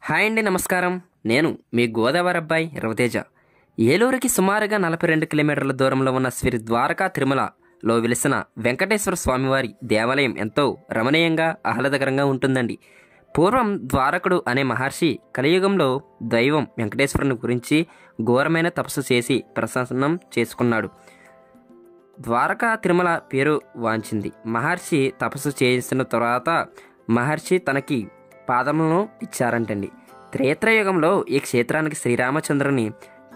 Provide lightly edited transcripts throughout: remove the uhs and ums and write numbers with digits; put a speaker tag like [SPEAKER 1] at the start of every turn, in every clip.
[SPEAKER 1] Hi అండి, నమస్కారం. నేను మీ గోదావరి అబ్బాయి రవితేజ. ఏలూరుకి సుమారుగా 42 కిలోమీటర్ల దూరంలో ఉన్న శ్రీ ద్వారకా తిరుమలలో వెలిసిన వెంకటేశ్వర స్వామివారి దేవాలయం ఎంతో రమణీయంగా ఆహ్లాదకరంగా ఉంటుందండి. పూర్వం ద్వారకుడు అనే మహర్షి కలియుగంలో దైవం వెంకటేశ్వరుని గురించి ఘోరమైన తపస్సు చేసి ప్రసన్నం చేసుకున్నాడు. ద్వారకా తిరుమల పేరు వాంచింది. మహర్షి తపస్సు చేసిన తర్వాత మహర్షి తనకి పాదములను ఇచ్చారంటండి. త్రేత్రయుగంలో ఈ క్షేత్రానికి శ్రీరామచంద్రుని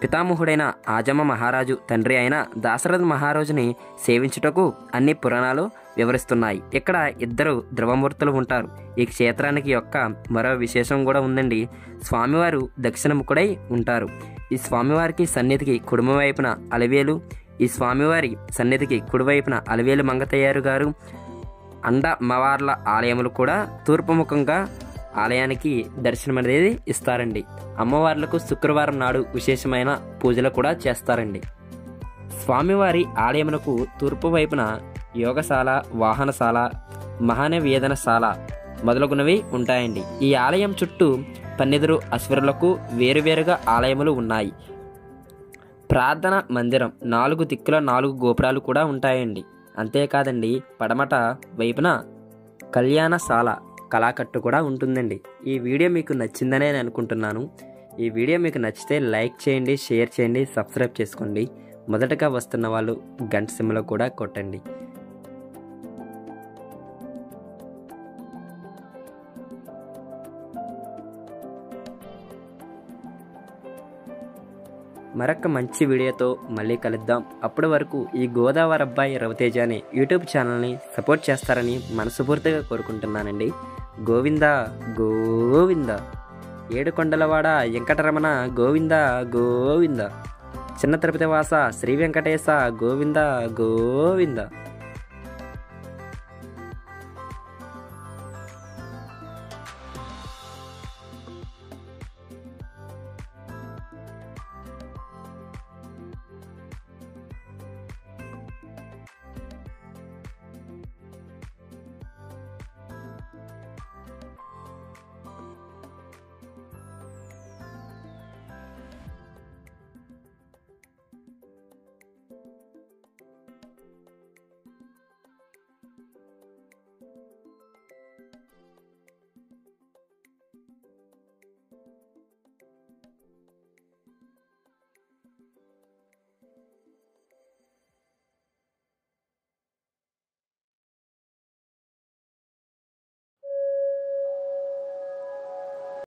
[SPEAKER 1] పితామహుడైన ఆజమ మహారాజు తండ్రి అయిన దాశరథ మహారాజుని సేవించుటకు అన్ని పురాణాలు వివరిస్తున్నాయి. ఇక్కడ ఇద్దరు ధ్రువమూర్తులు ఉంటారు. ఈ క్షేత్రానికి యొక్క మరో విశేషం కూడా ఉందండి. స్వామివారు దక్షిణముఖుడై ఉంటారు. ఈ స్వామివారికి సన్నిధికి కుడివైపున అలవేలు, ఈ స్వామివారి సన్నిధికి కుడివైపున అలవేలు మంగతయ్యారు గారు, అండమవార్ల ఆలయములు కూడా తూర్పుముఖంగా ఆలయానికి దర్శనం అనేది ఇస్తారండి. అమ్మవార్లకు శుక్రవారం నాడు విశేషమైన పూజలు కూడా చేస్తారండి. స్వామివారి ఆలయమునకు తూర్పు వైపున యోగశాల, వాహనశాల, మహానవేదనశాల మొదలగునవి ఉంటాయండి. ఈ ఆలయం చుట్టూ 12 అశ్వరులకు వేరువేరుగా ఆలయములు ఉన్నాయి. ప్రార్థన మందిరం, 4 దిక్కుల 4 గోపురాలు కూడా ఉంటాయండి. అంతేకాదండి, పడమట వైపున కళ్యాణశాల, కళాకట్టు కూడా ఉంటుందండి. ఈ వీడియో మీకు నచ్చిందనే నేను అనుకుంటున్నాను. ఈ వీడియో మీకు నచ్చితే లైక్ చేయండి, షేర్ చేయండి, సబ్స్క్రైబ్ చేసుకోండి. మొదటగా వస్తున్న వాళ్ళు గంట సింబల్ కూడా కొట్టండి. మరొక మంచి వీడియోతో మళ్ళీ కలుద్దాం. అప్పటి వరకు ఈ గోదావరి అబ్బాయి రవితేజ అనే యూట్యూబ్ ఛానల్ని సపోర్ట్ చేస్తారని మనస్ఫూర్తిగా కోరుకుంటున్నానండి. గోవింద గోవింద, ఏడుకొండలవాడ వెంకటరమణ గోవింద గోవింద, చిన్న తిరుపతి వాస శ్రీ వెంకటేశ గోవింద గోవింద.